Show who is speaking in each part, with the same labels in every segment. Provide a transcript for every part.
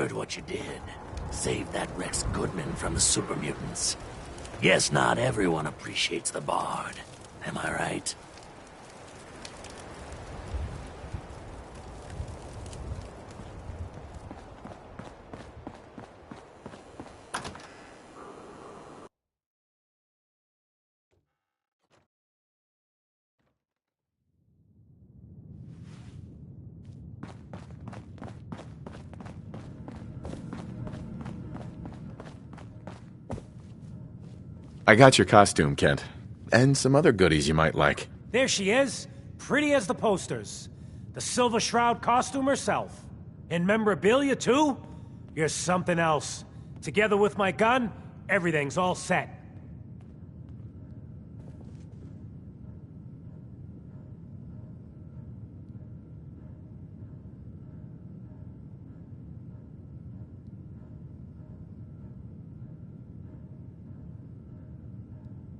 Speaker 1: heard what you did. Saved that Rex Goodman from the super mutants. Guess not everyone appreciates the Bard. Am I right?
Speaker 2: I got your costume, Kent. And some other goodies you might like.
Speaker 3: There she is, pretty as the posters. The Silver Shroud costume herself. And memorabilia, too? You're something else. Together with my gun, everything's all set.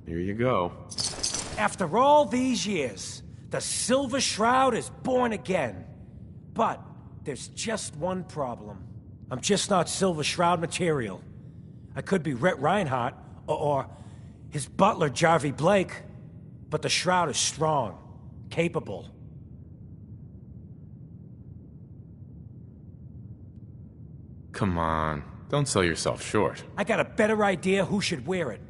Speaker 2: Here you go.
Speaker 3: After all these years, the Silver Shroud is born again. But there's just one problem. I'm just not Silver Shroud material. I could be Rhett Reinhardt, or his butler, Jarvie Blake. But the Shroud is strong, capable.
Speaker 2: Come on, don't sell yourself short.
Speaker 3: I got a better idea who should wear it.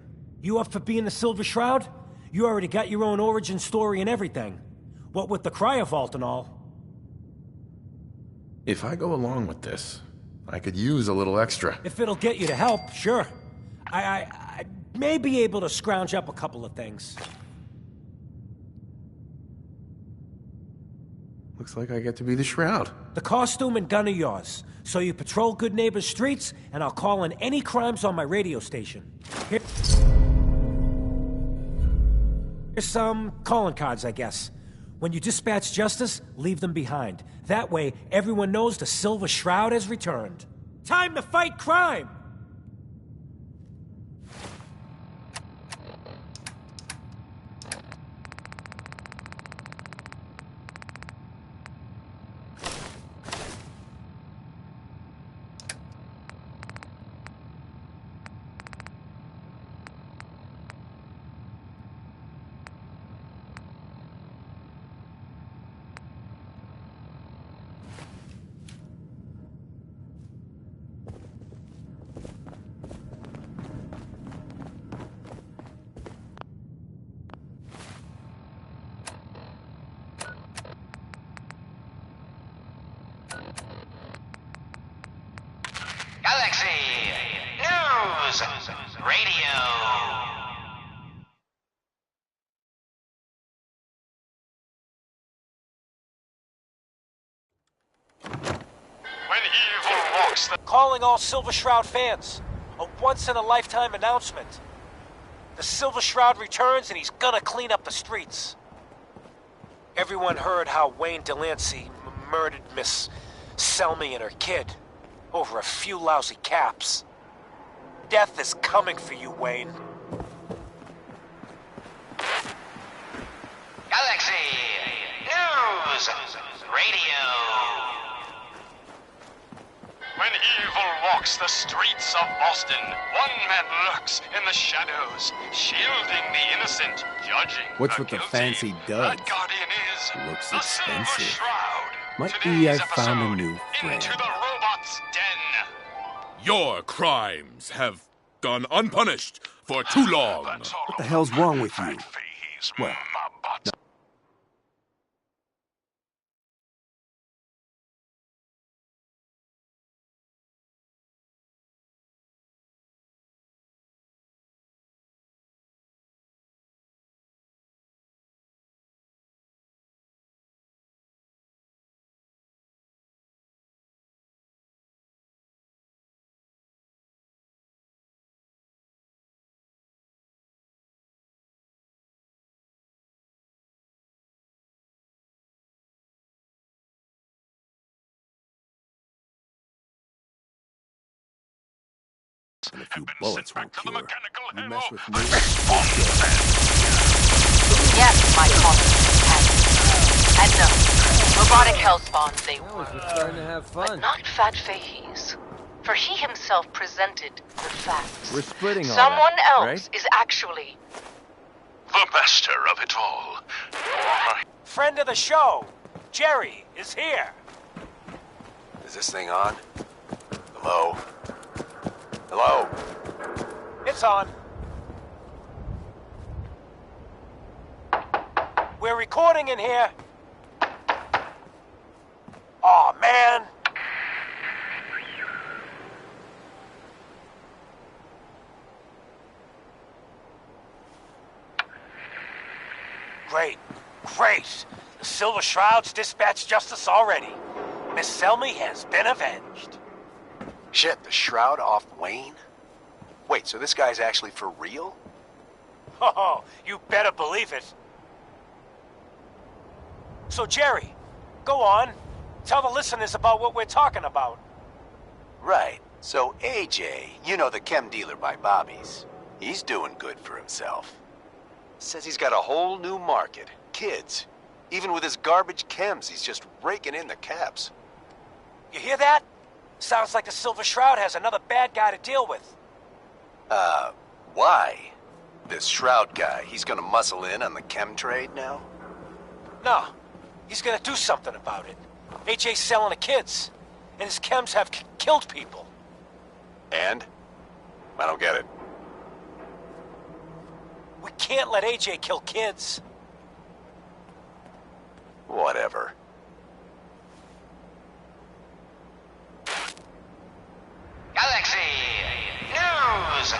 Speaker 3: You up for being the Silver Shroud? You already got your own origin story and everything. What with the Cryovault and all.
Speaker 2: If I go along with this, I could use a little extra.
Speaker 3: If it'll get you to help, sure. I may be able to scrounge up a couple of things.
Speaker 2: Looks like I get to be the Shroud.
Speaker 3: The costume and gun are yours. So you patrol Good Neighbor's streets, and I'll call in any crimes on my radio station. Here's some calling cards, I guess. When you dispatch justice, leave them behind. That way, everyone knows the Silver Shroud has returned. Time to fight crime!
Speaker 4: Galaxy News Radio. When evil walks the...
Speaker 3: Calling all Silver Shroud fans. A once-in-a-lifetime announcement. The Silver Shroud returns and he's gonna clean up the streets. Everyone heard how Wayne Delancey murdered Miss Selmy and her kid over a few lousy caps. Death is coming for you, Wayne.
Speaker 4: Galaxy News Radio. When evil walks the streets of Boston, one man lurks in the shadows, shielding the innocent, judging
Speaker 5: What's
Speaker 4: the
Speaker 5: with the
Speaker 4: guilty.
Speaker 5: fancy duds?
Speaker 4: That guardian is
Speaker 5: Looks
Speaker 4: the Silver
Speaker 5: expensive.
Speaker 4: Shroud.
Speaker 5: Might be
Speaker 4: Today's
Speaker 5: I found a
Speaker 4: episode,
Speaker 5: new friend.
Speaker 4: Into the Robot's Den.
Speaker 6: Your crimes have gone unpunished for too long.
Speaker 5: What the hell's wrong with you? Well, and a few bullets won't cure. You mess with me,
Speaker 7: Yes, my colonists. And no, robotic hellspawns they were.
Speaker 8: We're starting to have fun.
Speaker 7: But not Fat Fahey's. for he himself presented the facts.
Speaker 8: We're splitting all
Speaker 7: Someone
Speaker 8: that,
Speaker 7: else
Speaker 8: right?
Speaker 7: is actually...
Speaker 4: The master of it all.
Speaker 3: Friend of the show, Jerry, is here.
Speaker 9: Is this thing on? Hello? Hello?
Speaker 3: It's on. We're recording in here. Aw, man. Great. The Silver Shroud's dispatched justice already. Miss Selmy has been avenged.
Speaker 9: Shit, the Shroud off Wayne? Wait, so this guy's actually for real?
Speaker 3: Oh, you better believe it. So, Jerry, go on. Tell the listeners about what we're talking about.
Speaker 9: Right. So AJ, you know, the chem dealer by Bobby's, he's doing good for himself. Says he's got a whole new market. Kids. Even with his garbage chems, he's just raking in the caps.
Speaker 3: You hear that? Sounds like the Silver Shroud has another bad guy to deal with.
Speaker 9: Why? This Shroud guy, he's gonna muscle in on the chem trade now?
Speaker 3: No, he's gonna do something about it. AJ's selling to kids, and his chems have killed people.
Speaker 9: And? I don't get it.
Speaker 3: We can't let AJ kill kids.
Speaker 9: Whatever.
Speaker 10: Galaxy News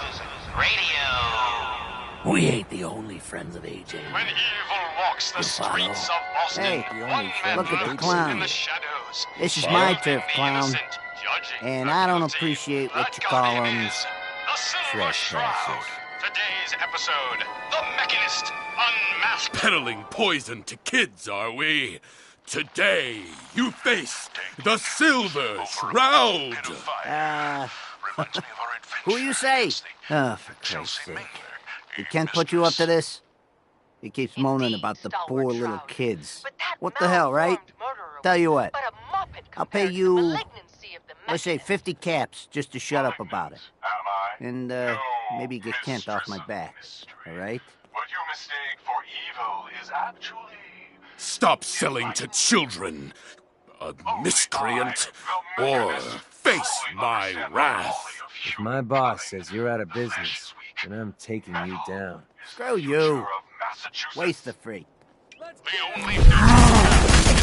Speaker 10: Radio.
Speaker 1: We ain't the only friends of AJ.
Speaker 4: When evil walks the streets of Boston,
Speaker 11: Hey,
Speaker 4: one man
Speaker 11: look at the
Speaker 4: lurks
Speaker 11: clown.
Speaker 4: in the shadows.
Speaker 11: This is my
Speaker 4: shielding
Speaker 11: turf,
Speaker 4: the
Speaker 11: clown.
Speaker 4: innocent, judging
Speaker 11: And
Speaker 4: the
Speaker 11: I don't
Speaker 4: guilty.
Speaker 11: appreciate what
Speaker 4: That
Speaker 11: you call
Speaker 4: guardian
Speaker 11: them
Speaker 4: is the Silver Shroud.
Speaker 8: Trespasses.
Speaker 4: Today's episode, The Mechanist Unmasked.
Speaker 6: Peddling poison to kids, are we? Today, you face the Silver Shroud.
Speaker 11: Who you say? Oh, for Christ's sake. He can't put you up to this? He keeps moaning about the poor little kids. What the hell, right? Tell you what, I'll pay you, let's say 50 caps just to shut up about it. And, maybe get Kent off my back, all right?
Speaker 4: What you mistake for evil is actually...
Speaker 6: Stop selling to children, a miscreant, or face my wrath.
Speaker 8: If my boss says you're out of business, then I'm taking you down.
Speaker 11: Screw you. Waste the freak.
Speaker 4: The only future is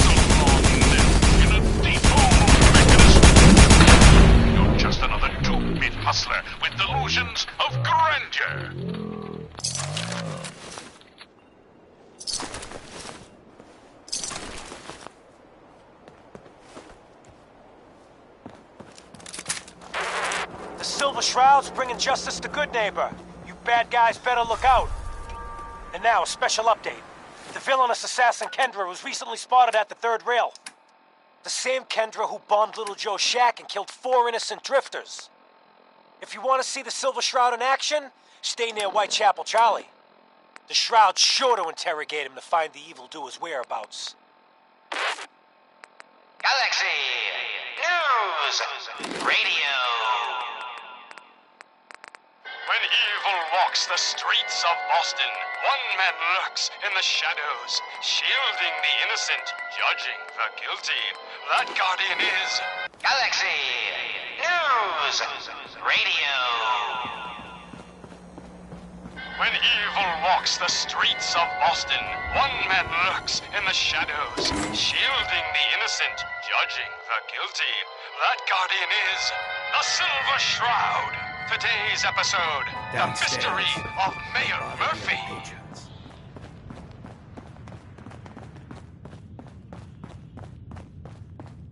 Speaker 4: a long live in a deep hole mechanist. You're just another two-bit hustler with delusions of grandeur.
Speaker 3: The Silver Shroud's bringing justice to Good Neighbor. You bad guys better look out. And now, a special update. The villainous assassin Kendra was recently spotted at the third rail. The same Kendra who bombed Little Joe's shack and killed 4 innocent drifters. If you want to see the Silver Shroud in action, stay near Whitechapel Charlie. The Shroud's sure to interrogate him to find the evildoer's whereabouts.
Speaker 10: Galaxy News Radio.
Speaker 4: When evil walks the streets of Boston, one man lurks in the shadows, shielding the innocent, judging the guilty. That guardian is...
Speaker 10: Galaxy News Radio.
Speaker 4: When evil walks the streets of Boston, one man lurks in the shadows, shielding the innocent, judging the guilty. That guardian is the Silver Shroud. Today's episode,
Speaker 8: Downstairs.
Speaker 4: The Mystery of Mayor Murphy.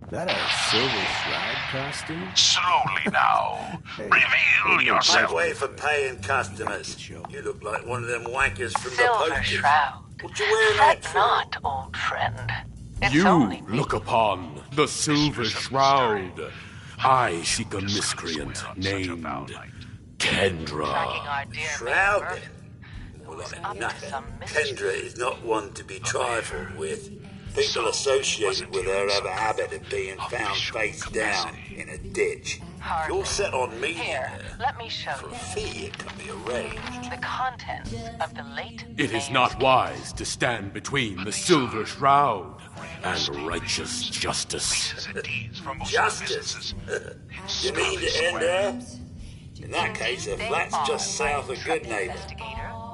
Speaker 8: That a Silver Shroud costume?
Speaker 4: Slowly now. Reveal yourself.
Speaker 12: Make way for paying customers. You look like one of them wankers from the
Speaker 7: Silver
Speaker 12: posters.
Speaker 7: Shroud.
Speaker 12: What you wearing that
Speaker 7: Fret
Speaker 12: for?
Speaker 7: not, old friend. It's
Speaker 6: You
Speaker 7: only me.
Speaker 6: look upon the Silver Shroud. I seek a miscreant named
Speaker 7: Tracking
Speaker 6: Kendra.
Speaker 7: our dear
Speaker 12: Shroud,
Speaker 7: Mayor
Speaker 12: then?
Speaker 7: Murphy,
Speaker 12: Well,
Speaker 7: who's
Speaker 12: I'm
Speaker 7: up to
Speaker 12: nothing.
Speaker 7: some mischief.
Speaker 12: Kendra is not one to be trifled with. People associated with her have a habit of being found face down in a ditch. If you're set on me
Speaker 7: Here, let me show
Speaker 12: for a
Speaker 7: you.
Speaker 12: fee, it can be arranged.
Speaker 7: The contents of the late
Speaker 6: It is
Speaker 7: mayor's
Speaker 6: not wise to stand between the Silver Shroud and righteous justice.
Speaker 12: Justice? You mean to end there? In that case, the flat's just south of Good Neighbor.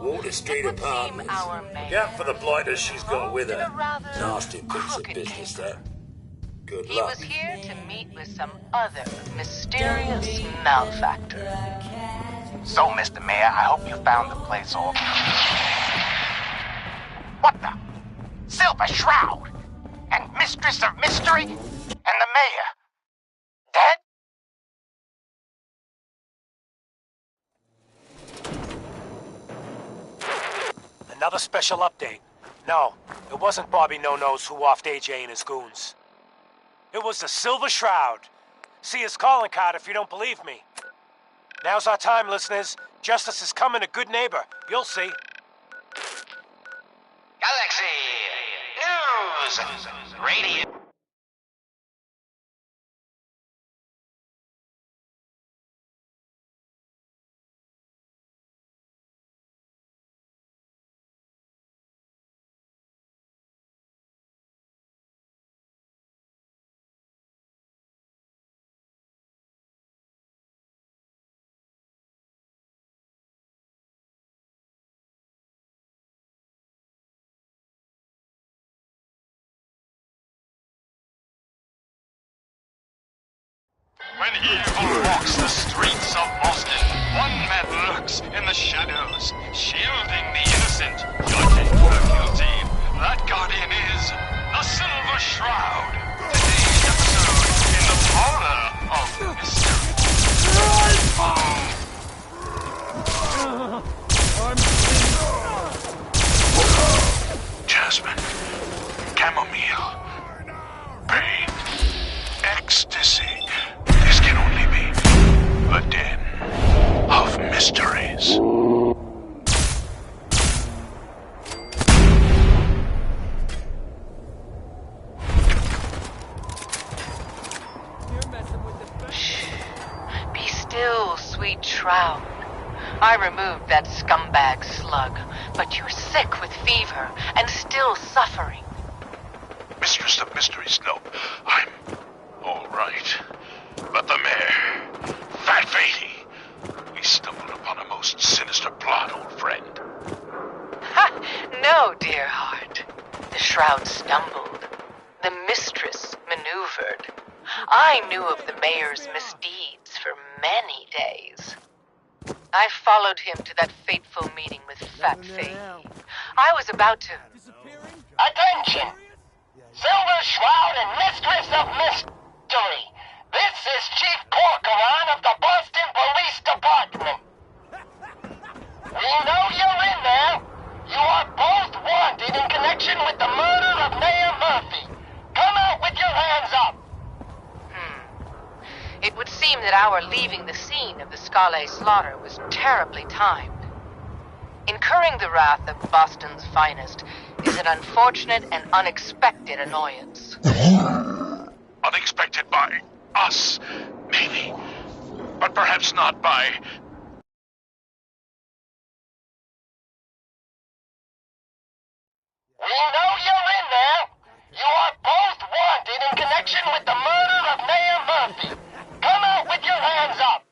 Speaker 12: Water Street Apartments. Look out for the blighters she's got with her. Nasty piece of business, that. Good
Speaker 7: He
Speaker 12: luck.
Speaker 7: was here to meet with some other mysterious malefactor.
Speaker 13: So, Mr. Mayor, I hope you found the place all... What the? Silver Shroud? And Mistress of Mystery? And the Mayor? Dead?
Speaker 3: Another special update. No, it wasn't Bobby No-Nos who offed AJ and his goons. It was the Silver Shroud. See his calling card if you don't believe me. Now's our time, listeners. Justice is coming to Good Neighbor. You'll see.
Speaker 10: Galaxy News Radio.
Speaker 4: When evil walks the streets of Boston, one man lurks in the shadows, shielding the innocent, judging the guilty. That guardian is the Silver Shroud. Today's episode in the parlor of mystery.
Speaker 14: Jasmine, chamomile, pain, ecstasy. This can only be the den of mysteries.
Speaker 7: Be still, sweet Shroud. I removed that scumbag slug, but you're sick with fever and still suffering.
Speaker 14: Mistress of Mysteries, no, I'm all right. But the mayor, Fat Fatey, we stumbled upon a most sinister plot, old friend.
Speaker 7: Ha! No, dear heart. The Shroud stumbled. The mistress maneuvered. I knew of the mayor's misdeeds for many days. I followed him to that fateful meeting with Fat Fatey. I was about to...
Speaker 13: Attention! Silver Shroud and Mistress of Mystery. This is Chief Corcoran of the Boston Police Department. We know you're in there. You are both wanted in connection with the murder of Mayor Murphy. Come out with your hands up.
Speaker 7: It would seem that our leaving the scene of the Scala slaughter was terribly timed. Incurring the wrath of Boston's finest is an unfortunate and unexpected annoyance.
Speaker 14: Unexpected by us, maybe. But perhaps not by...
Speaker 13: We know you're in there. You are both wanted in connection with the murder of Mayor Murphy. Come out with your hands up.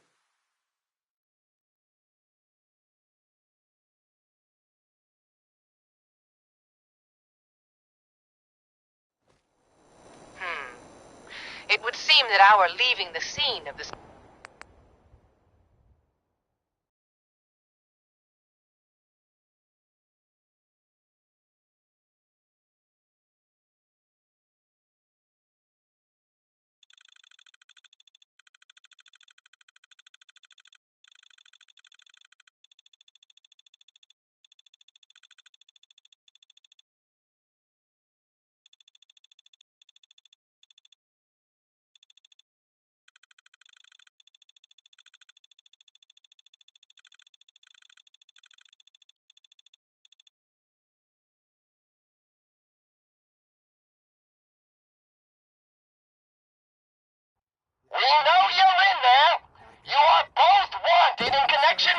Speaker 7: It would seem that our leaving the scene of the...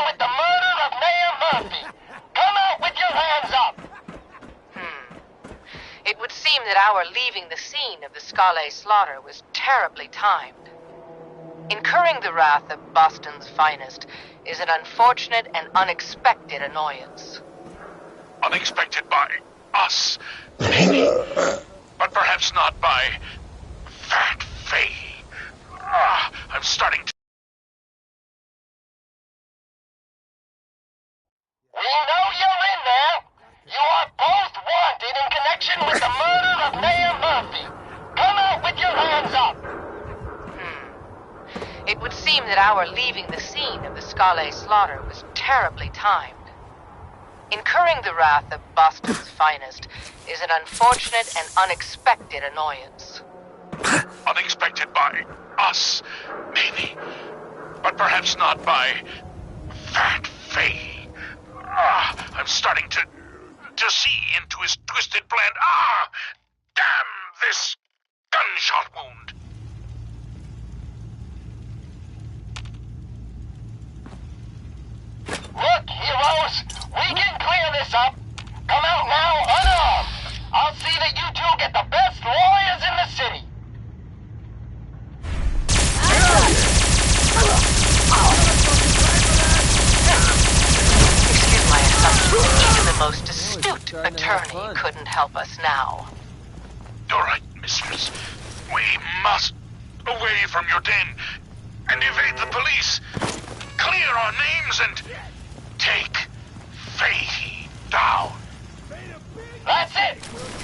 Speaker 13: with the murder of Mayor Murphy. Come out with your hands up!
Speaker 7: It would seem that our leaving the scene of the Scale slaughter was terribly timed. Incurring the wrath of Boston's finest is an unfortunate and unexpected annoyance.
Speaker 14: Unexpected by us, maybe, but perhaps not by Fat Fahey. I'm starting to...
Speaker 13: We know you're in there! You are both wanted in connection with the murder of Mayor Murphy. Come out with your hands up!
Speaker 7: It would seem that our leaving the scene of the Scale slaughter was terribly timed. Incurring the wrath of Boston's finest is an unfortunate and unexpected annoyance.
Speaker 14: Unexpected by us, maybe, but perhaps not by Fat Fahey. I'm starting to see into his twisted plan. Damn this gunshot wound.
Speaker 13: Look, heroes, we can clear this up. Come out now unarmed. I'll see that you two get the best lawyers in the city.
Speaker 7: Excuse my assumption. Even the most astute attorney couldn't help us now.
Speaker 14: All right, mistress. We must away from your den and evade the police. Clear our names and take Fahey down.
Speaker 13: That's it.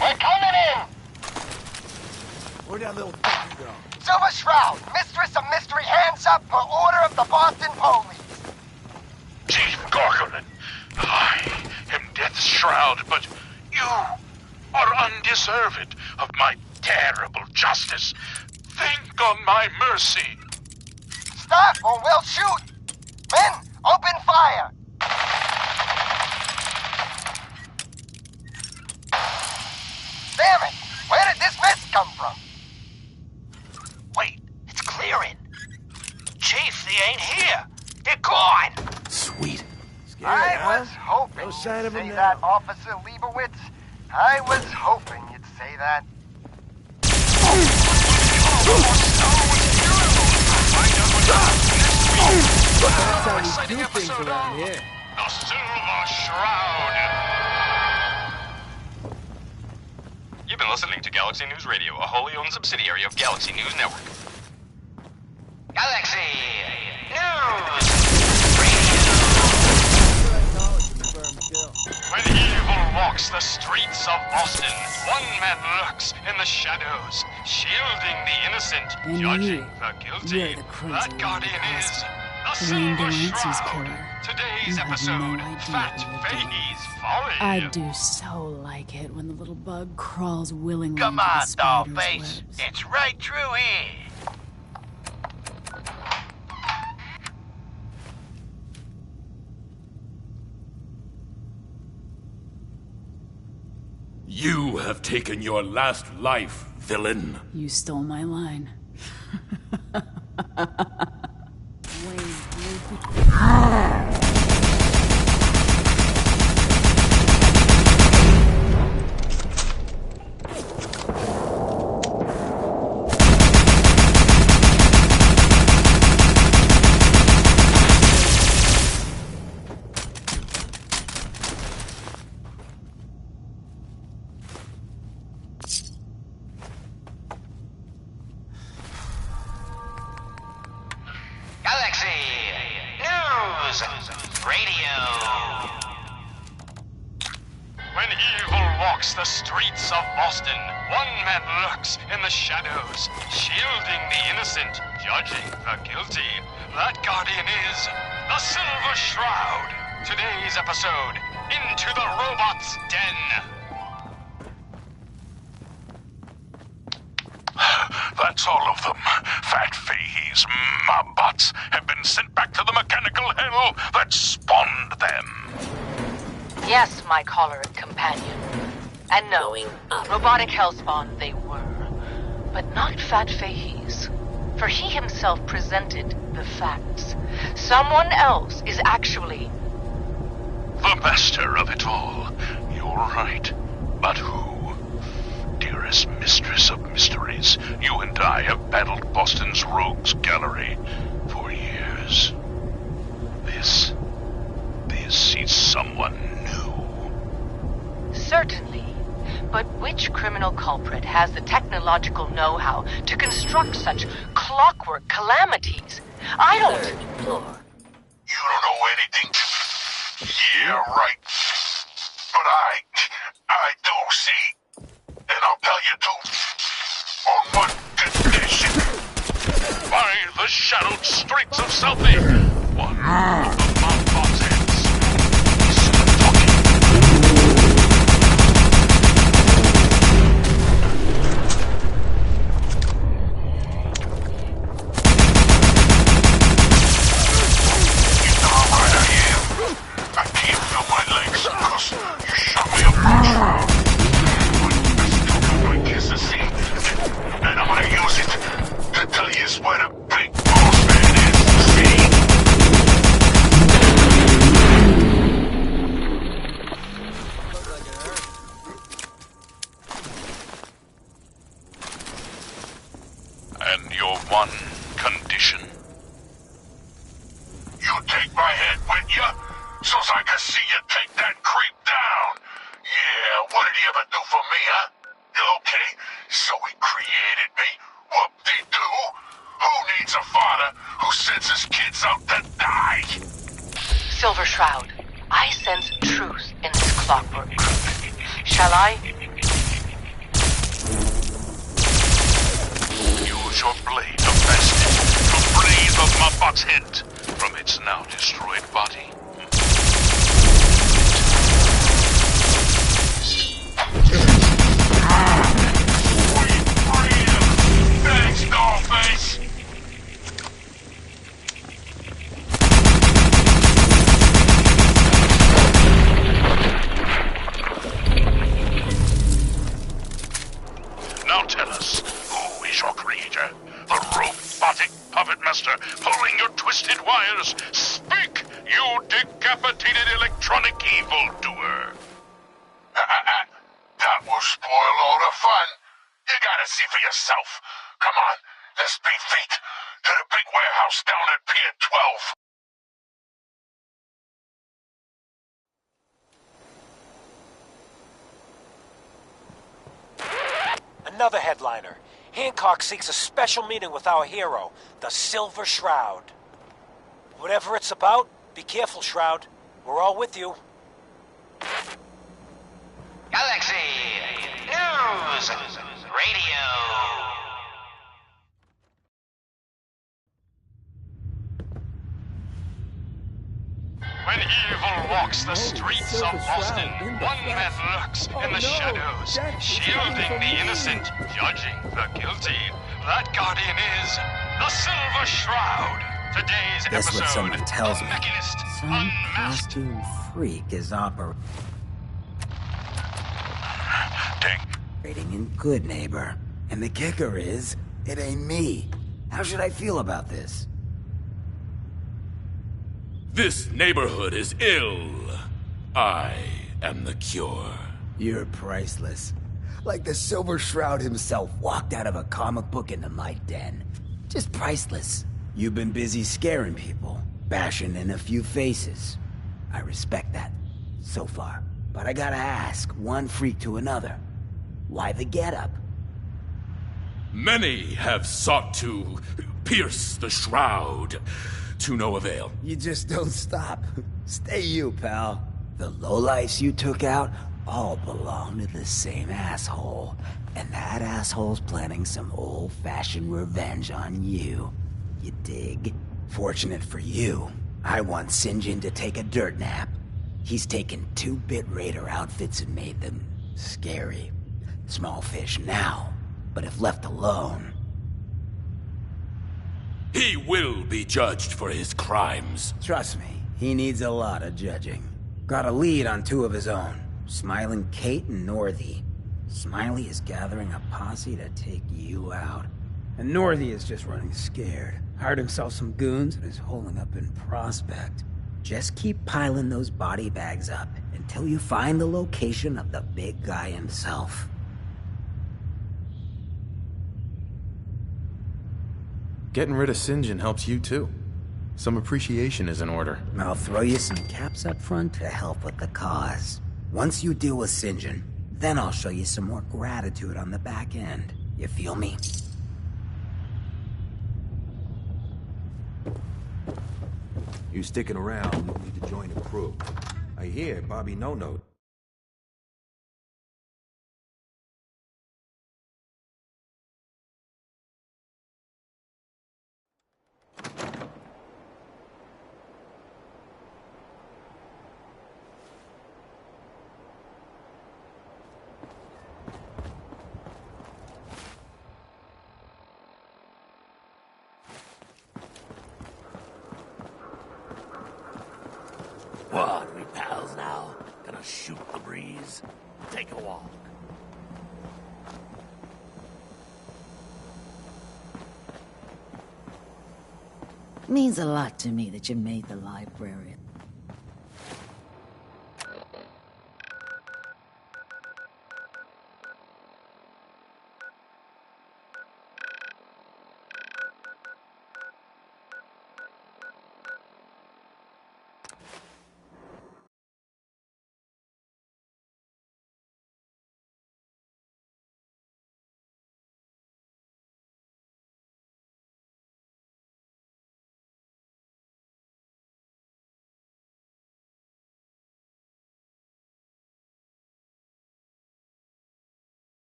Speaker 13: We're coming in.
Speaker 5: Where'd that little fucking go?
Speaker 13: Silver Shroud, Mistress of Mystery, hands up for order of the Boston Police.
Speaker 14: Chief Gorgonin, I am Death's Shroud, but you are undeserved of my terrible justice. Think on my mercy.
Speaker 13: Stop or we'll shoot. Men, open fire. Damn it! Where did this mess come from?
Speaker 3: Wait, it's clearing. Chief, they ain't here. They're gone.
Speaker 1: Sweet.
Speaker 13: I was hoping you'd say that, Officer Leibowitz. I was hoping you'd say that.
Speaker 5: That's how we do things around here.
Speaker 4: The Silver Shroud. You've been listening to Galaxy News Radio, a wholly owned subsidiary of Galaxy News Network.
Speaker 10: Galaxy News
Speaker 4: When evil walks the streets of Boston, one man lurks in the shadows, shielding the innocent,
Speaker 15: And
Speaker 4: judging
Speaker 15: you,
Speaker 4: the guilty.
Speaker 15: you're the crazy
Speaker 4: That guardian
Speaker 15: one,
Speaker 4: is the
Speaker 15: Wayne
Speaker 4: Silver
Speaker 15: Delancey's
Speaker 4: Shroud.
Speaker 15: killer.
Speaker 4: Today's
Speaker 15: You have
Speaker 4: episode,
Speaker 15: no idea
Speaker 4: Fat
Speaker 15: what you're doing.
Speaker 4: Fahey's Folly.
Speaker 15: I do so like it when the little bug crawls willingly
Speaker 3: Come
Speaker 15: into the
Speaker 3: on,
Speaker 15: spider's
Speaker 3: Dollface.
Speaker 15: webs.
Speaker 3: It's right through here.
Speaker 6: You have taken your last life, villain.
Speaker 15: You stole my line.
Speaker 10: Galaxy News Radio.
Speaker 4: When evil walks the streets of Boston, one man lurks in the shadows, shielding the innocent, judging the guilty. That guardian is the Silver Shroud. Today's episode, Into the Robot's Den.
Speaker 14: That's all of them. Fat Fahey's mob bots have been sent back to the mechanical hell that spawned them.
Speaker 7: Yes, my choleric companion. And no, robotic hellspawn they were. But not Fat Fahey's. for he himself presented the facts. Someone else is actually...
Speaker 14: The master of it all. You're right. But who? Dearest mistress of mysteries, you and I have battled Boston's rogues gallery for years. This is someone new.
Speaker 7: Certainly. But which criminal culprit has the technological know-how to construct such clockwork calamities? I don't...
Speaker 14: You don't know anything? Yeah, right. But I do, see? And I'll tell you too. On one condition. By the shadowed streets of Southie, one of the Montbot's heads. And your one condition? You take my head with you, so's I can see you take that creep down. Yeah, what did he ever do for me, huh? Okay, so he created me. Whoop-de-doo. Who needs a father who sends his kids out to die?
Speaker 7: Silver Shroud, I sense truth in this clockwork group. Shall I?
Speaker 14: Use your blade of vengeance to breathe off my bot's head from its now destroyed body. Thanks, Dollface! Now tell us, who is your creator? The robotic puppet master pulling your twisted wires? Speak, you decapitated electronic evildoer! That will spoil all the fun. You gotta see for yourself. Come on, let's beat feet to the big warehouse down at Pier 12.
Speaker 3: Another headliner. Hancock seeks a special meeting with our hero, the Silver Shroud. Whatever it's about, be careful, Shroud. We're all with you.
Speaker 10: Galaxy News Radio.
Speaker 4: When evil walks the streets of Boston, one man lurks in the shadows, shielding the innocent, judging the guilty. That guardian is the Silver Shroud. Today's
Speaker 11: Guess
Speaker 4: episode,
Speaker 11: what someone tells me?
Speaker 4: Mechanist
Speaker 11: Some
Speaker 4: Unmasked.
Speaker 11: costume freak is operating in Good Neighbor. And the kicker is, it ain't me. How should I feel about this?
Speaker 6: This neighborhood is ill. I am the cure.
Speaker 11: You're priceless. Like the Silver Shroud himself walked out of a comic book into my den. Just priceless. You've been busy scaring people, bashing in a few faces. I respect that, so far. But I gotta ask, one freak to another. Why the getup?
Speaker 6: Many have sought to pierce the shroud, to no avail.
Speaker 11: You just don't stop. Stay you, pal. The lowlifes you took out all belong to the same asshole. And that asshole's planning some old-fashioned revenge on you. You dig? Fortunate for you, I want Sinjin to take a dirt nap. He's taken 2-bit Raider outfits and made them scary. Small fish now, but if left alone...
Speaker 6: He will be judged for his crimes.
Speaker 11: Trust me, he needs a lot of judging. Got a lead on 2 of his own, Smiling Kate and Northy. Smiley is gathering a posse to take you out.
Speaker 16: And Northey is just running scared. Hired himself some goons and is holding up in Prospect. Just keep piling those body bags up until you find the location of the big guy himself.
Speaker 2: Getting rid of St. John helps you too. Some appreciation is in order.
Speaker 16: I'll throw you some caps up front to help with the cause. Once you deal with St. John, then I'll show you some more gratitude on the back end. You feel me?
Speaker 5: You sticking around, you need to join the crew. I hear Bobby No-No.
Speaker 1: What, we pals now? Gonna shoot the breeze? Take a walk.
Speaker 15: Means a lot to me that you made the librarian.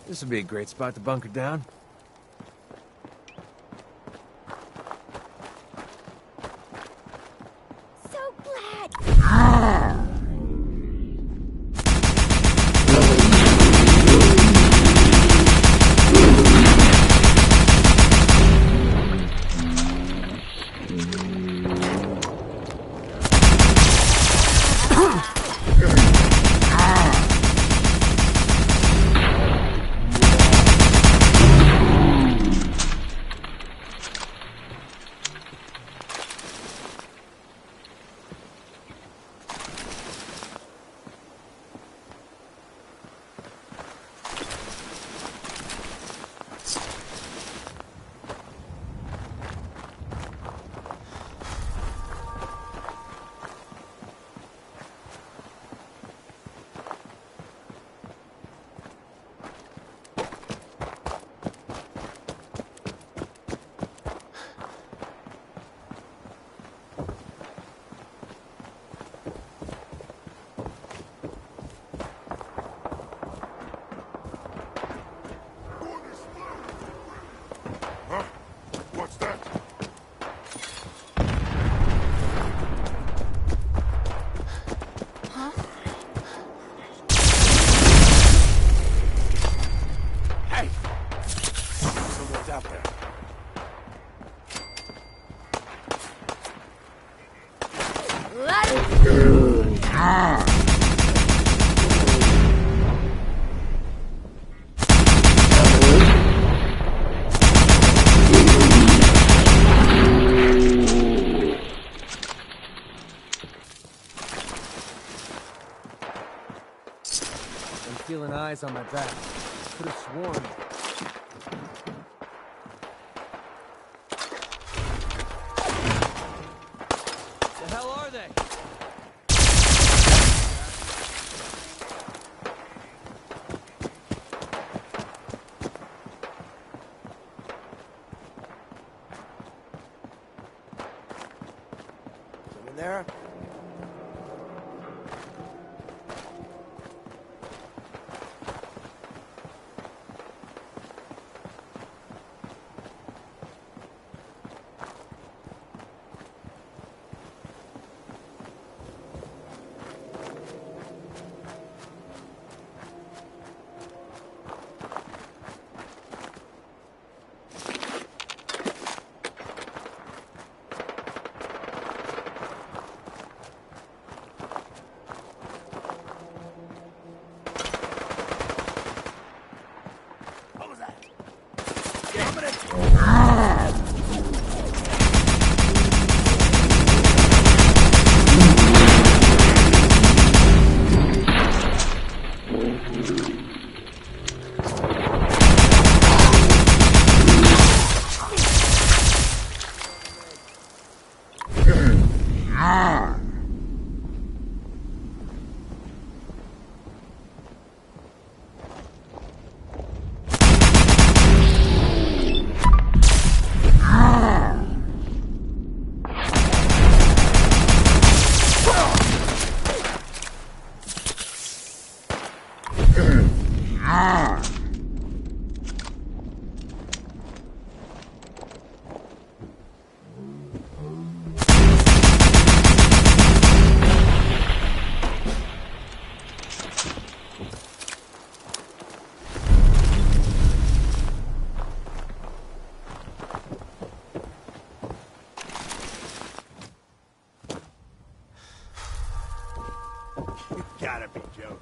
Speaker 8: This would be a great spot to bunker down.
Speaker 17: So glad.
Speaker 8: Feeling eyes on my back. Could have sworn. The hell are they?
Speaker 16: Someone there?
Speaker 18: can't be joking.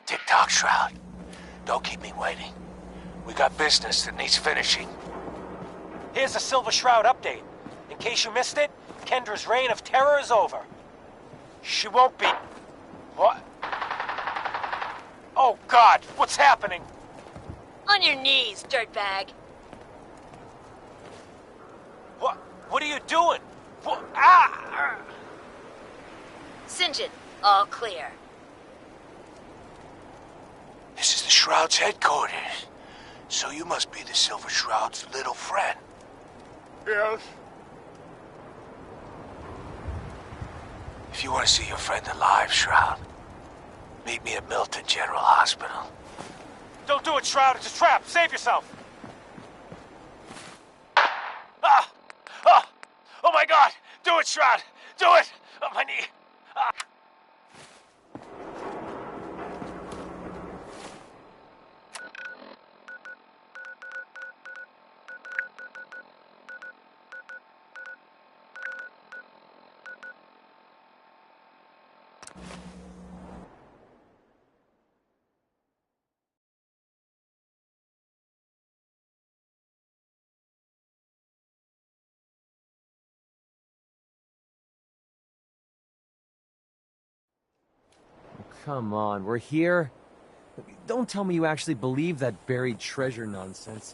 Speaker 3: Tick-tock, Shroud. Don't keep me waiting. We got business that needs finishing. Here's the Silver Shroud update. In case you missed it, Kendra's reign of terror is over. She won't be... What? Oh, God! What's happening?
Speaker 19: On your knees, dirtbag.
Speaker 3: What are you doing? What? Ah!
Speaker 19: St. John, all clear.
Speaker 3: This is the Shroud's headquarters. So you must be the Silver Shroud's little friend.
Speaker 18: Yes.
Speaker 3: If you want to see your friend alive, Shroud, meet me at Milton General Hospital. Don't do it, Shroud. It's a trap. Save yourself. Ah! Ah! Oh my God! Do it, Shroud! Do it! Oh, my knee! Ah!
Speaker 8: Come on, we're here? Don't tell me you actually believe that buried treasure nonsense.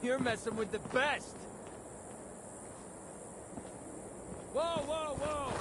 Speaker 20: You're messing with the best! Whoa, whoa, whoa!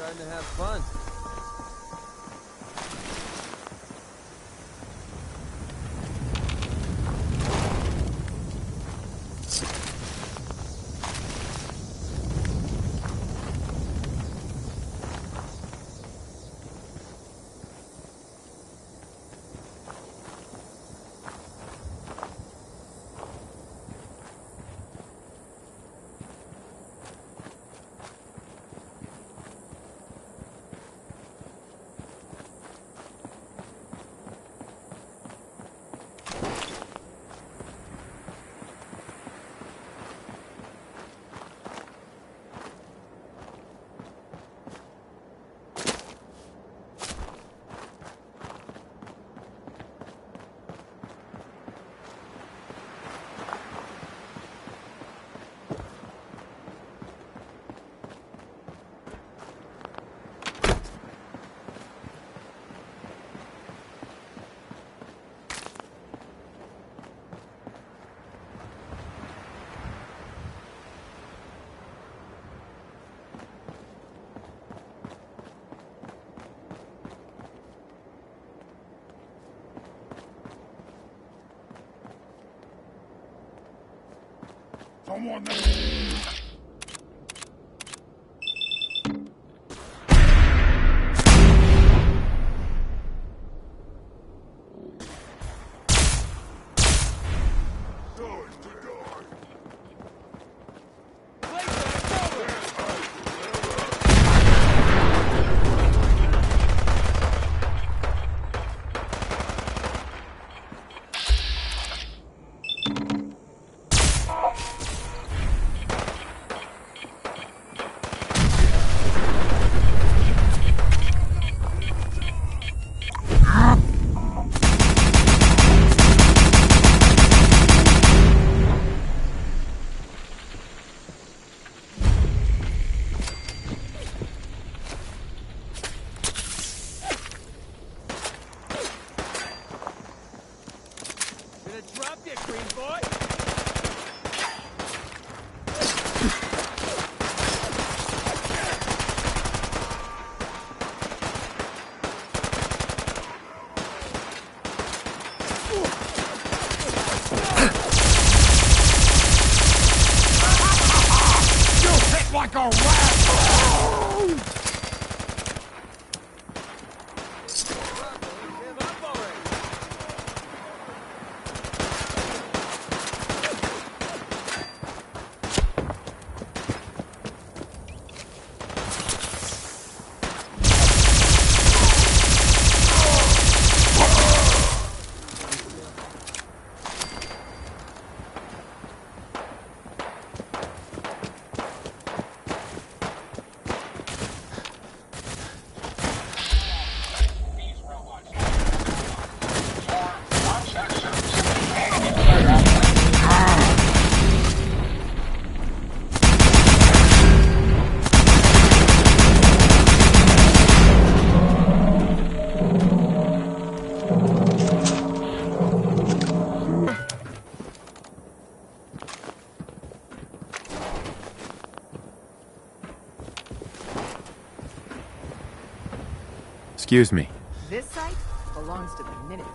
Speaker 8: starting to have fun.
Speaker 14: Someone like a rat!
Speaker 2: Excuse me.
Speaker 18: This site belongs to the Minutemen.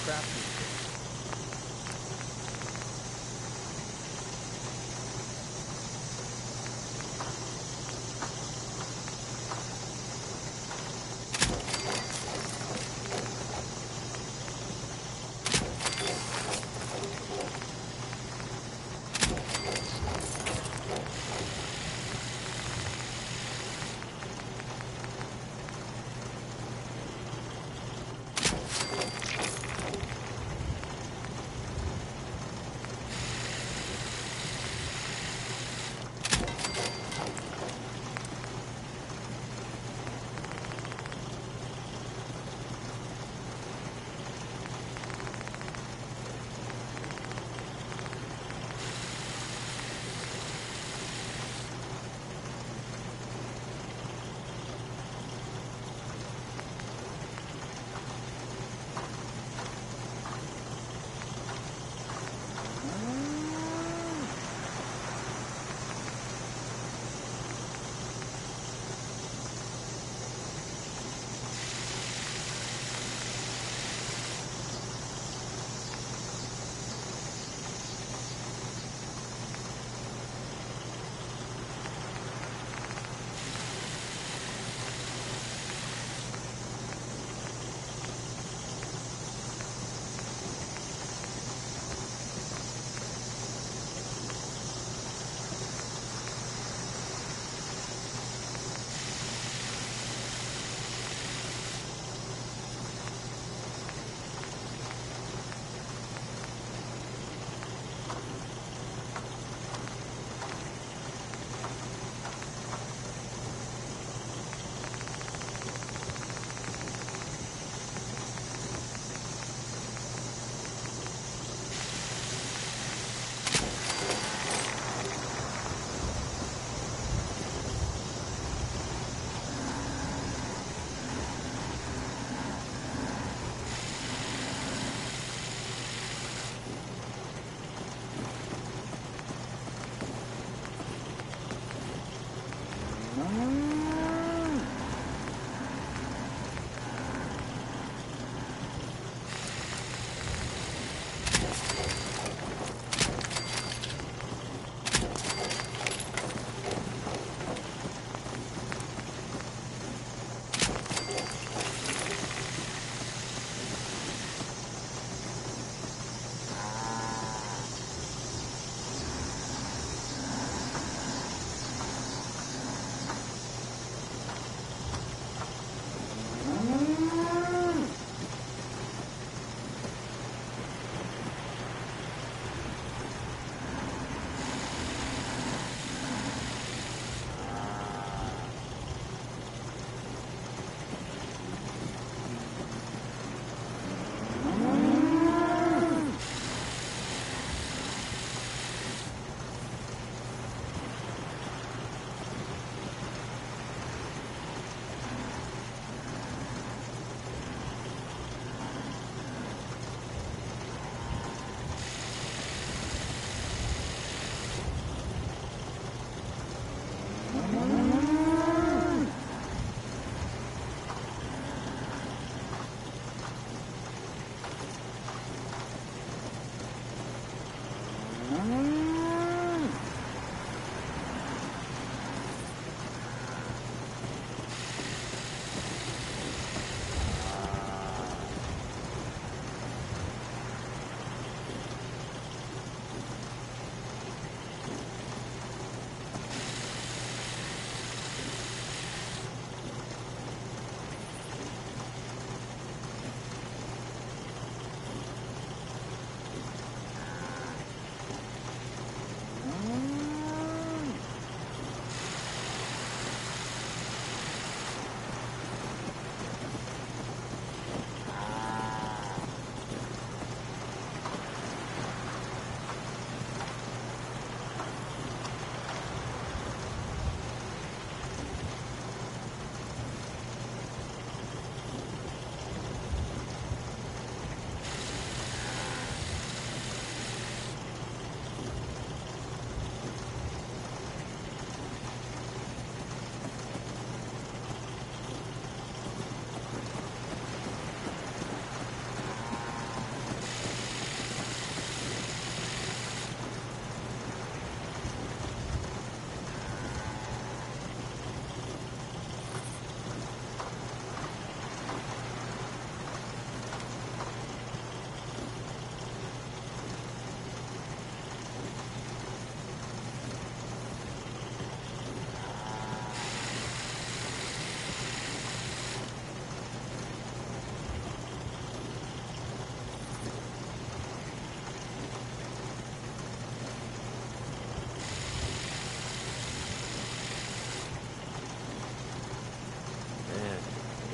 Speaker 20: craftsmanship.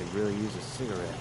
Speaker 8: could really use a cigarette.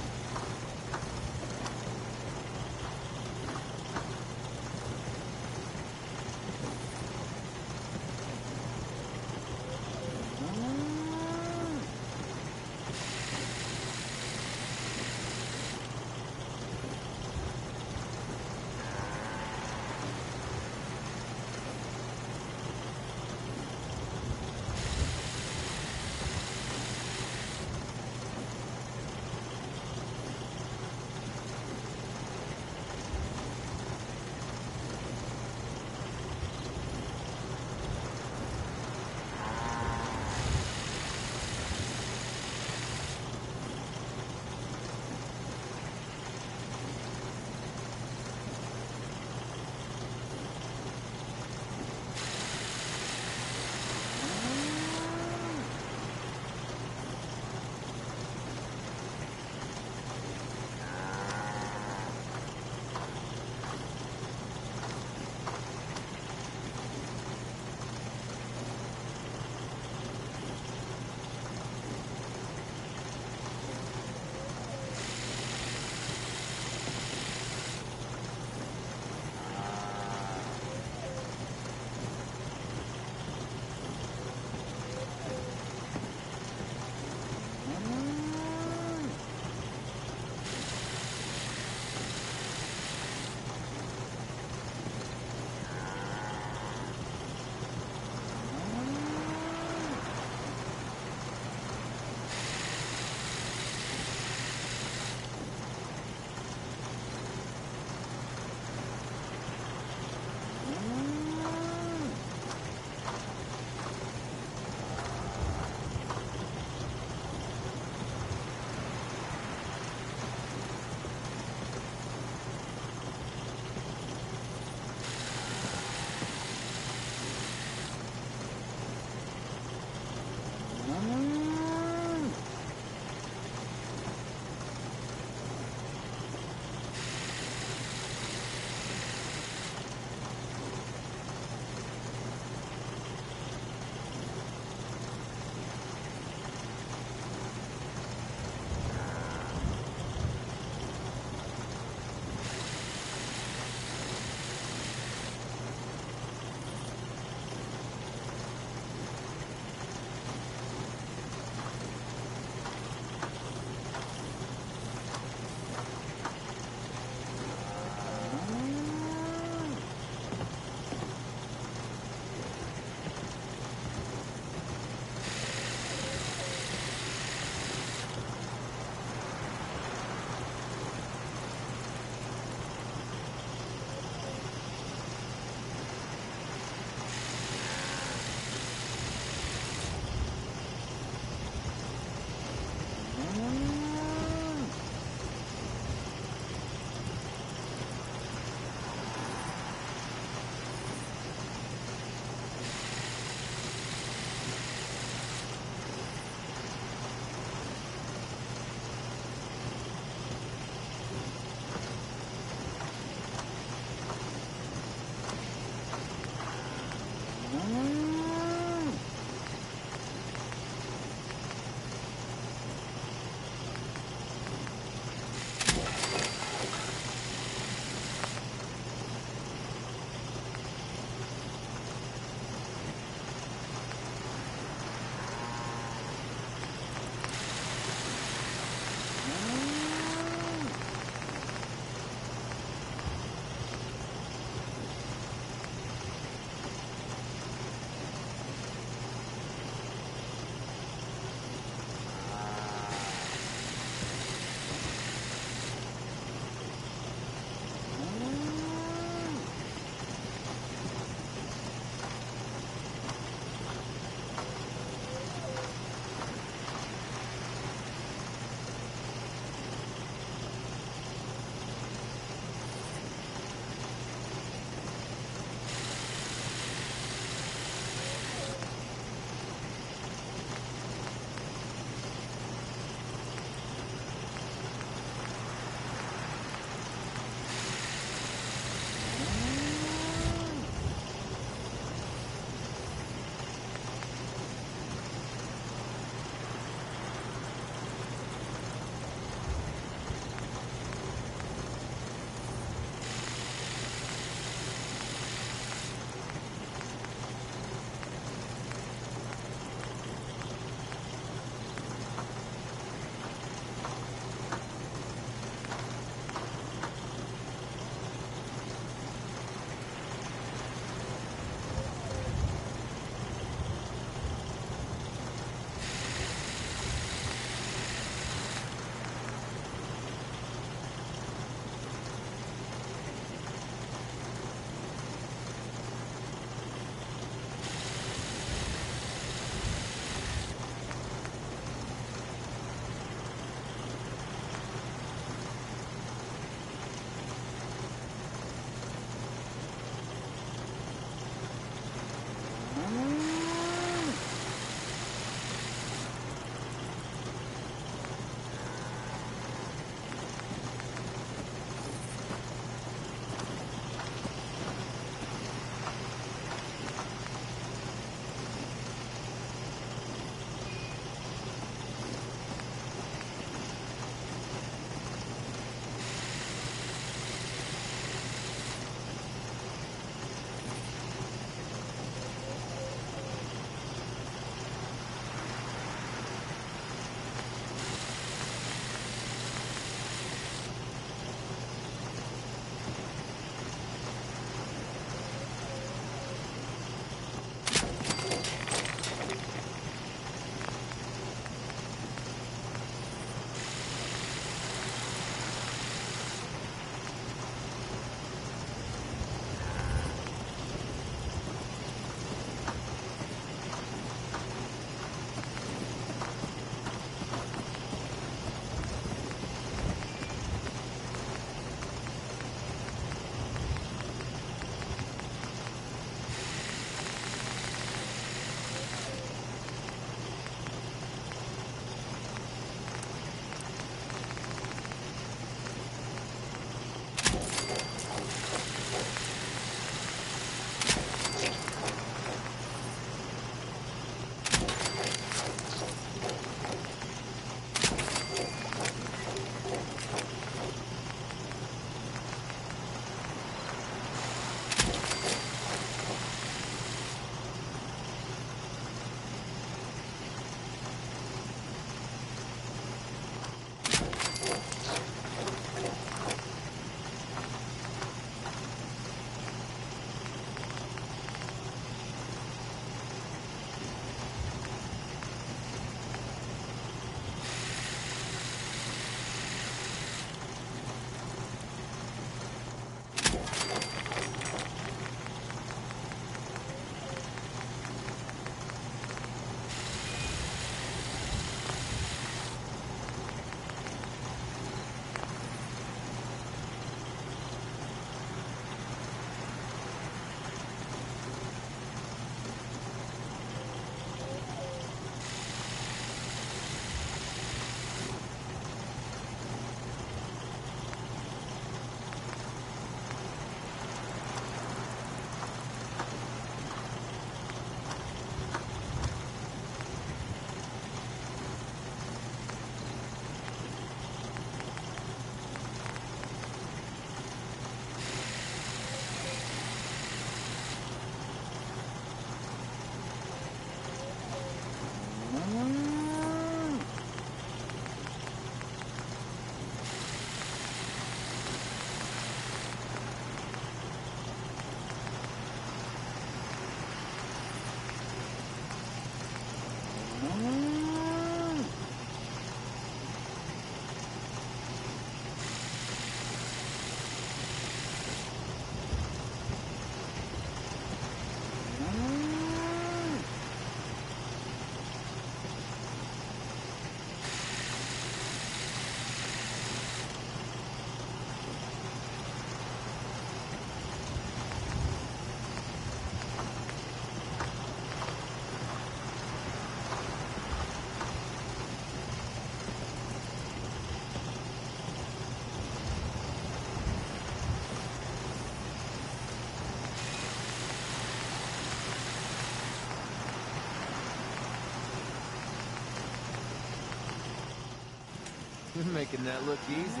Speaker 8: You're making that look easy.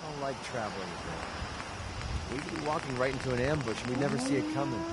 Speaker 8: I don't like traveling a bit. We could be walking right into an ambush and we'd never see it coming.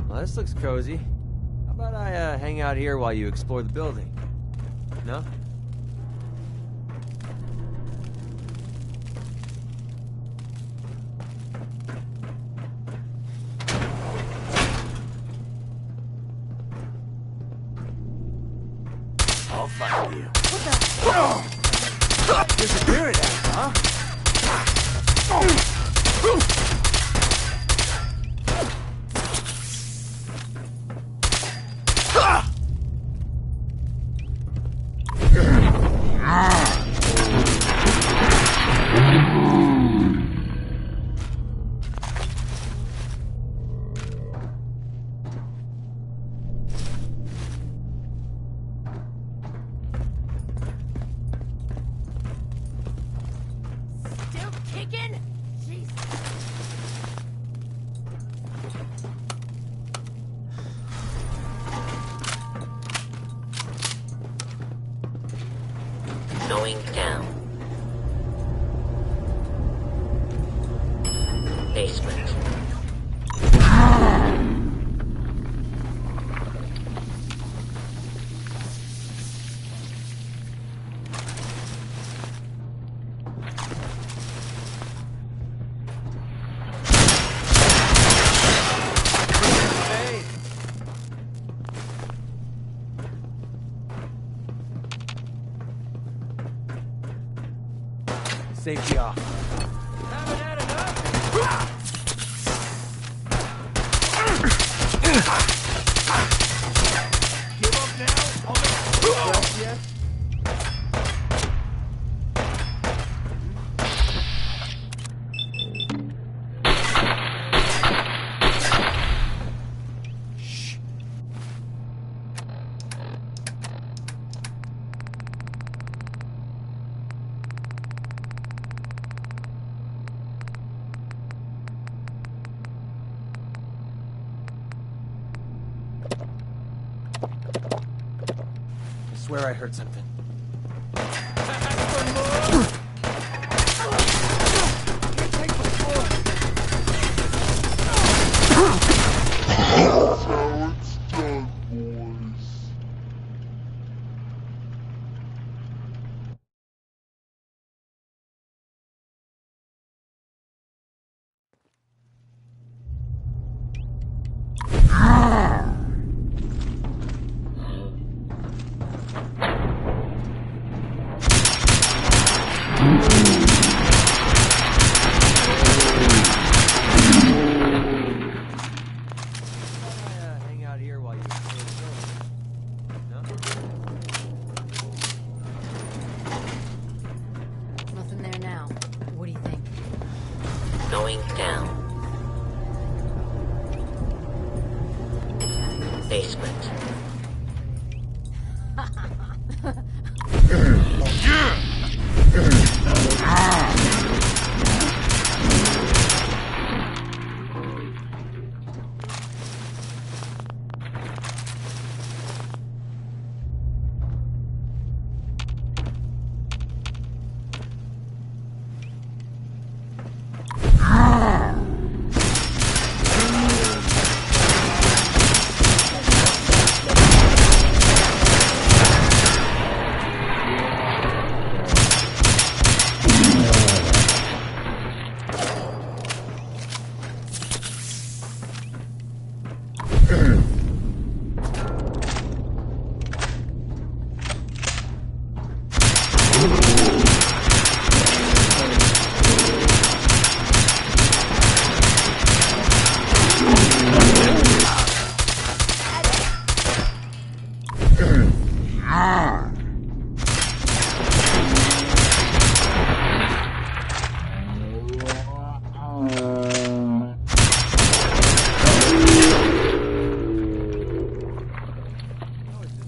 Speaker 8: Well, this looks cozy. How about I hang out here while you explore the building? No?
Speaker 1: I'll find you.
Speaker 8: What the? Disappearing, huh?
Speaker 19: Still kicking? Jesus.
Speaker 7: Going down. Basement.
Speaker 8: Safety off.
Speaker 20: Haven't had enough? Give up now? I'll make
Speaker 8: Yet? I swear I heard something. Hang out here while you explore the building. No?
Speaker 15: Nothing there now. What do you think?
Speaker 1: Going down. Basement.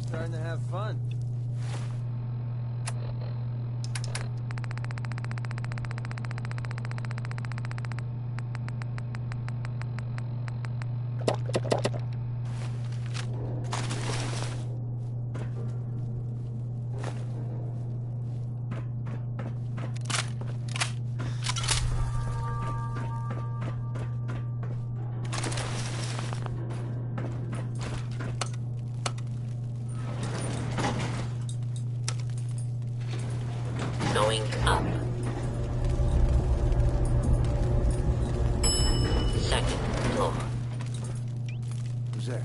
Speaker 8: Starting to have fun.
Speaker 1: Going up. Second floor.
Speaker 5: Who's there?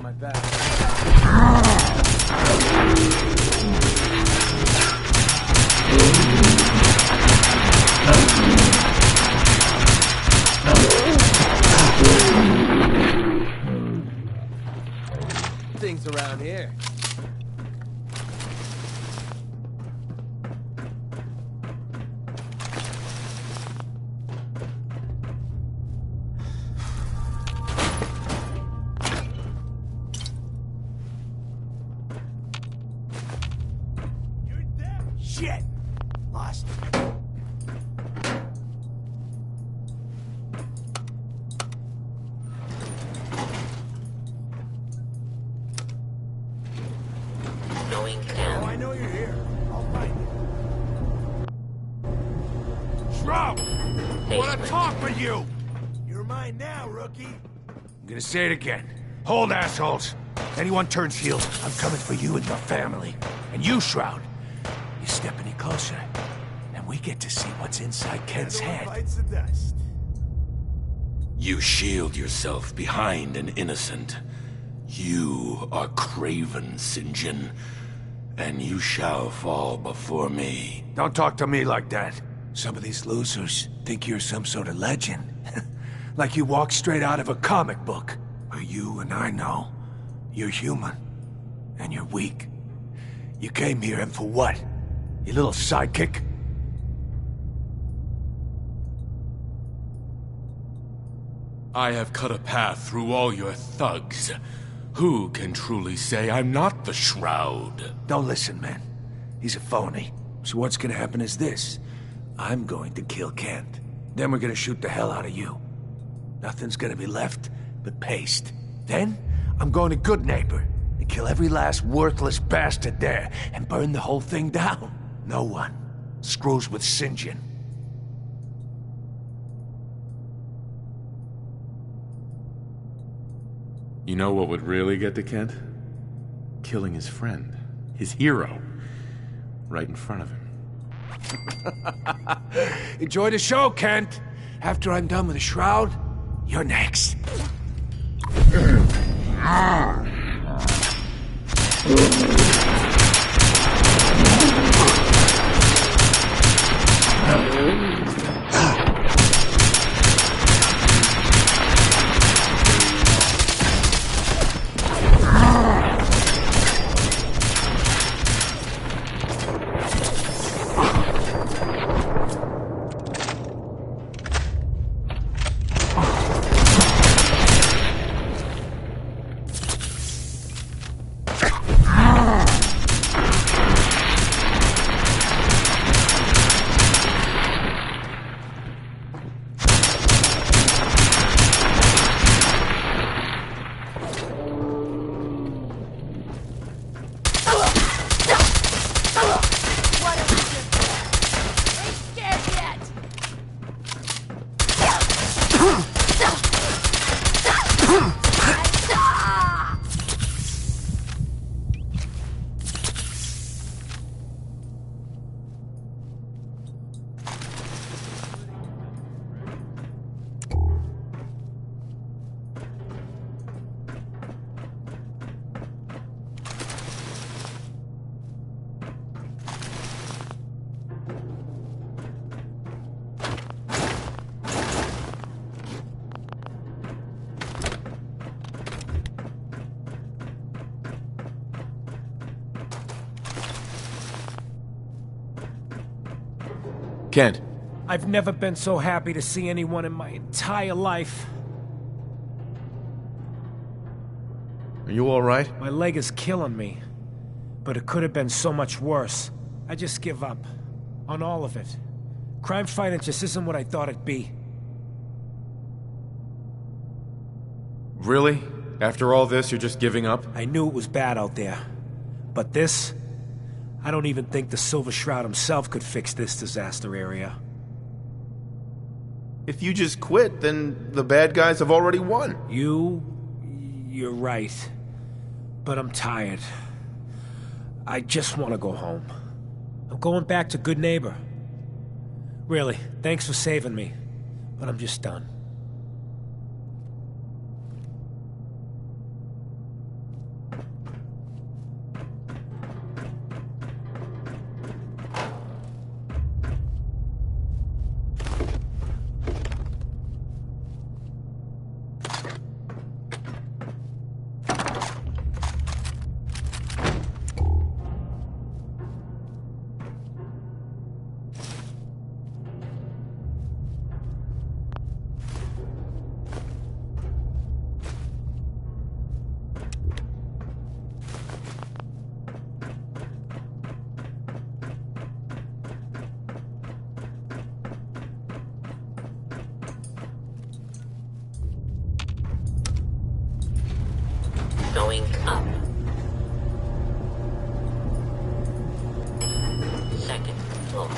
Speaker 20: my back.
Speaker 8: Things around here.
Speaker 20: Shit! Lost it.
Speaker 1: Going down.
Speaker 20: Oh, I know you're here. I'll find you. Shroud! I want to talk with you! You're mine now, rookie.
Speaker 5: I'm gonna say it again. Hold, assholes! Anyone turns heel, I'm coming for you and your family. And you, Shroud, you step any closer, and we get to see what's inside Kent's head.
Speaker 20: Bites the dust.
Speaker 6: You shield yourself behind an innocent. You are Craven, St. John, and you shall fall before me.
Speaker 5: Don't talk to me like that. Some of these losers think you're some sort of legend. Like you walked straight out of a comic book. But you and I know you're human. And you're weak. You came here and for what? Your little sidekick?
Speaker 6: I have cut a path through all your thugs. Who can truly say I'm not the Shroud?
Speaker 5: Don't listen, man. He's a phony. So what's gonna happen is this. I'm going to kill Kent. Then we're gonna shoot the hell out of you. Nothing's gonna be left but paste. Then, I'm going to Good Neighbor and kill every last worthless bastard there and burn the whole thing down. No one screws with St. John.
Speaker 2: You know what would really get to Kent? Killing his friend, his hero, right in front of him.
Speaker 5: Enjoy the show, Kent. After I'm done with the Shroud, you're next.
Speaker 2: Kent.
Speaker 3: I've never been so happy to see anyone in my entire life.
Speaker 2: Are you all right?
Speaker 3: My leg is killing me. But it could have been so much worse. I just give up. On all of it. Crime fighting just isn't what I thought it'd be.
Speaker 2: Really? After all this, you're just giving up?
Speaker 3: I knew it was bad out there. But this? I don't even think the Silver Shroud himself could fix this disaster area.
Speaker 2: If you just quit, then the bad guys have already won.
Speaker 3: You're right. But I'm tired. I just want to go home. I'm going back to Good Neighbor. Really, thanks for saving me. But I'm just done.
Speaker 21: Going up. Second floor.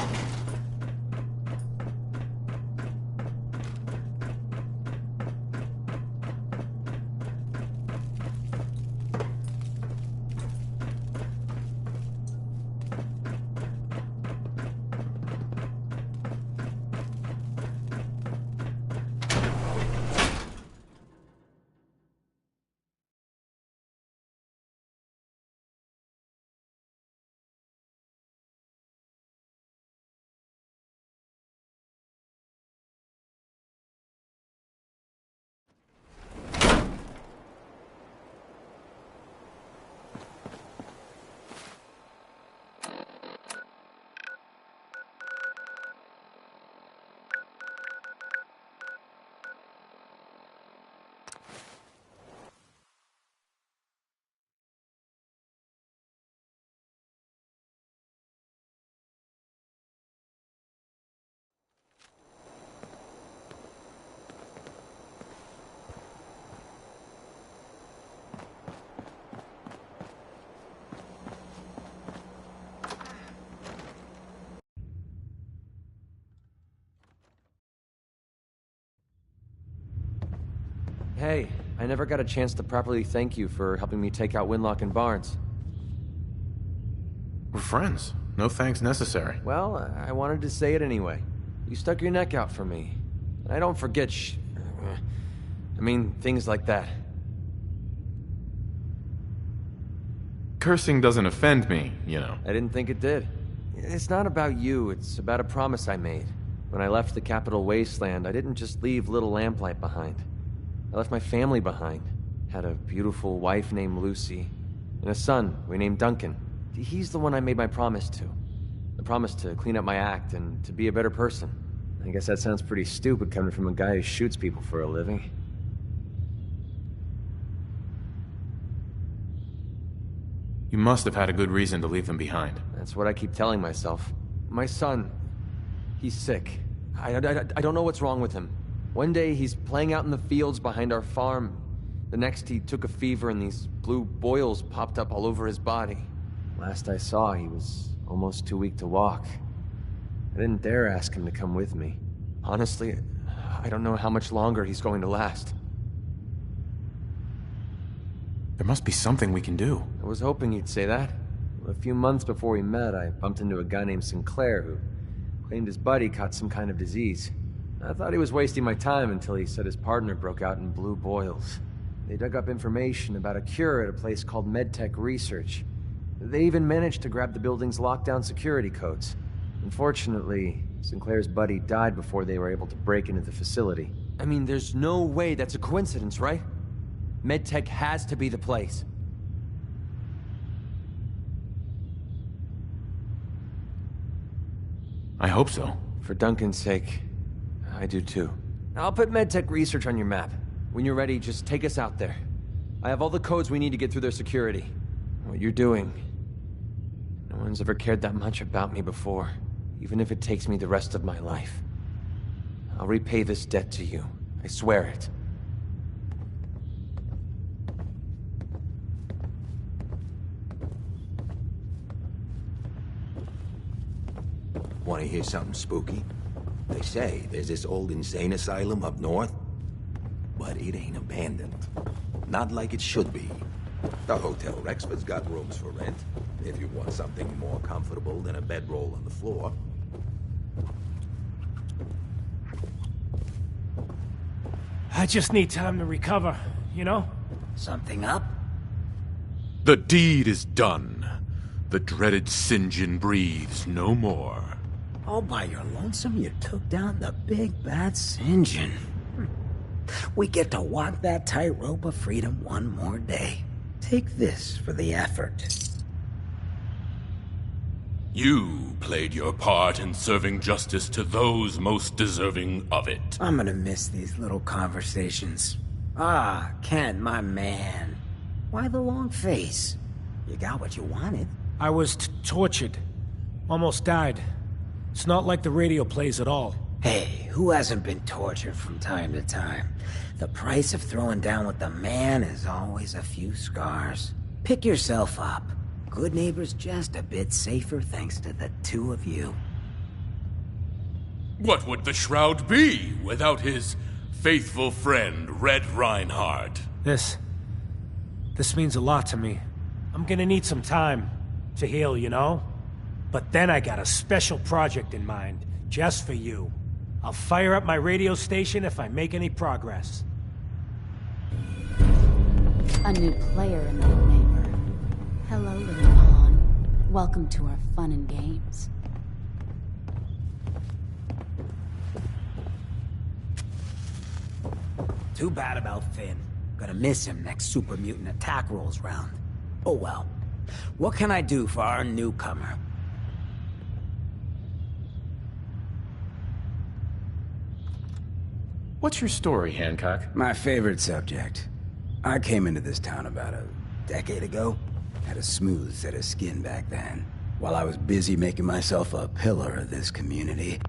Speaker 8: Hey, I never got a chance to properly thank you for helping me take out Winlock and Barnes.
Speaker 2: We're friends. No thanks necessary.
Speaker 8: Well, I wanted to say it anyway. You stuck your neck out for me. I don't forget things like that.
Speaker 2: Cursing doesn't offend me, you know.
Speaker 8: I didn't think it did. It's not about you, it's about a promise I made. When I left the Capital Wasteland, I didn't just leave Little Lamplight behind. I left my family behind. Had a beautiful wife named Lucy, and a son we named Duncan. He's the one I made my promise to. The promise to clean up my act and to be a better person. I guess that sounds pretty stupid coming from a guy who shoots people for a living.
Speaker 2: You must have had a good reason to leave them behind.
Speaker 8: That's what I keep telling myself. My son, he's sick. I don't know what's wrong with him. One day he's playing out in the fields behind our farm. The next he took a fever and these blue boils popped up all over his body. Last I saw, he was almost too weak to walk. I didn't dare ask him to come with me. Honestly, I don't know how much longer he's going to last.
Speaker 2: There must be something we can do.
Speaker 8: I was hoping you'd say that. A few months before we met, I bumped into a guy named Sinclair who claimed his buddy caught some kind of disease. I thought he was wasting my time until he said his partner broke out in blue boils. They dug up information about a cure at a place called MedTech Research. They even managed to grab the building's lockdown security codes. Unfortunately, Sinclair's buddy died before they were able to break into the facility. I mean, there's no way that's a coincidence, right? MedTech has to be the place.
Speaker 2: I hope so.
Speaker 8: For Duncan's sake, I do too. I'll put MedTech Research on your map. When you're ready, just take us out there. I have all the codes we need to get through their security. What you're doing, no one's ever cared that much about me before, even if it takes me the rest of my life. I'll repay this debt to you. I swear it.
Speaker 5: Want to hear something spooky? They say there's this old insane asylum up north, but it ain't abandoned. Not like it should be. The Hotel Rexford's got rooms for rent, if you want something more comfortable than a bedroll on the floor.
Speaker 3: I just need time to recover, you know?
Speaker 16: Something up?
Speaker 2: The deed is done. The dreaded St. John breathes no more.
Speaker 16: All by your lonesome, you took down the big bad St. John. We get to walk that tightrope of freedom one more day. Take this for the effort.
Speaker 6: You played your part in serving justice to those most deserving of it.
Speaker 16: I'm gonna miss these little conversations. Ah, Kent, my man. Why the long face? You got what you wanted.
Speaker 3: I was tortured. Almost died. It's not like the radio plays at all.
Speaker 16: Hey, who hasn't been tortured from time to time? The price of throwing down with the man is always a few scars. Pick yourself up. Good neighbor's just a bit safer thanks to the two of you.
Speaker 6: What would the Shroud be without his faithful friend, Red Reinhardt?
Speaker 3: This means a lot to me. I'm gonna need some time to heal, you know? But then I got a special project in mind, just for you. I'll fire up my radio station if I make any progress.
Speaker 15: A new player in the neighbor. Hello, little pawn. Welcome to our fun and games.
Speaker 16: Too bad about Finn. Gonna miss him next Super Mutant attack rolls round. Oh well. What can I do for our newcomer?
Speaker 2: What's your story, Hancock?
Speaker 16: My favorite subject. I came into this town about a decade ago. Had a smooth set of skin back then. While I was busy making myself a pillar of this community.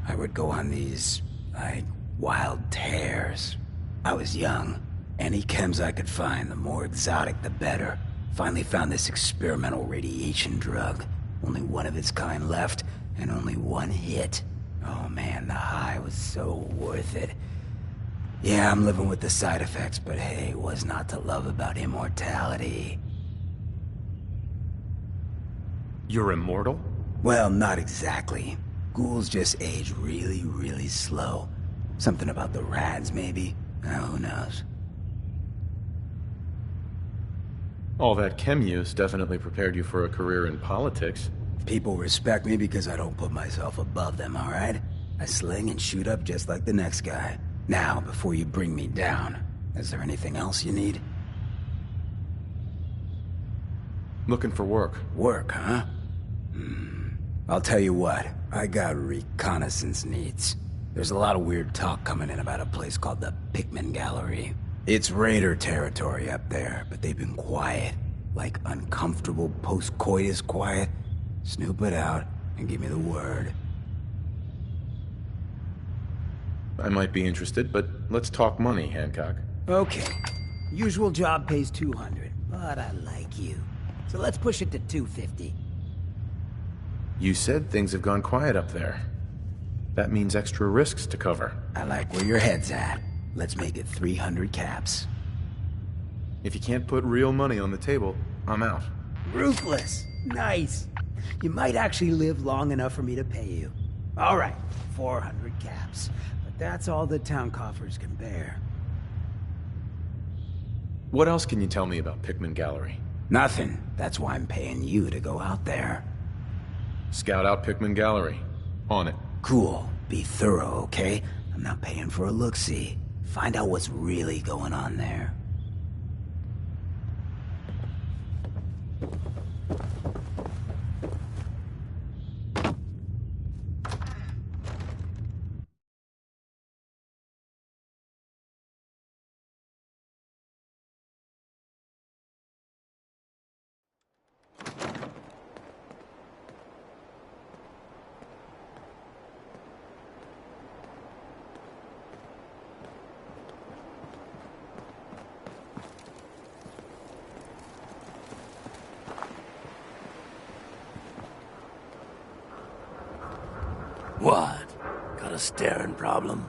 Speaker 16: I would go on these, wild tears. I was young. Any chems I could find, the more exotic the better. Finally found this experimental radiation drug. Only one of its kind left, and only one hit. Oh man, the high was so worth it. Yeah, I'm living with the side effects, but hey, what's not to love about immortality?
Speaker 2: You're immortal?
Speaker 16: Well, not exactly. Ghouls just age really, really slow. Something about the rads, maybe? Who knows?
Speaker 2: All that chem use definitely prepared you for a career in politics.
Speaker 16: People respect me because I don't put myself above them, alright? I sling and shoot up just like the next guy. Now, before you bring me down, is there anything else you need?
Speaker 2: Looking for work.
Speaker 16: Work, huh? I'll tell you what, I got reconnaissance needs. There's a lot of weird talk coming in about a place called the Pickman Gallery. It's raider territory up there, but they've been quiet. Like uncomfortable post-coitus quiet. Snoop it out and give me the word.
Speaker 2: I might be interested, but let's talk money, Hancock.
Speaker 16: Okay. Usual job pays 200, but I like you. So let's push it to 250.
Speaker 2: You said things have gone quiet up there. That means extra risks to cover.
Speaker 16: I like where your head's at. Let's make it 300 caps.
Speaker 2: If you can't put real money on the table, I'm out.
Speaker 16: Ruthless. Nice. You might actually live long enough for me to pay you. All right, 400 caps. But that's all the town coffers can bear.
Speaker 2: What else can you tell me about Pickman Gallery?
Speaker 16: Nothing. That's why I'm paying you to go out there.
Speaker 2: Scout out Pickman Gallery. On it.
Speaker 16: Cool. Be thorough, okay? I'm not paying for a look-see. Find out what's really going on there.
Speaker 1: What? Got a staring problem?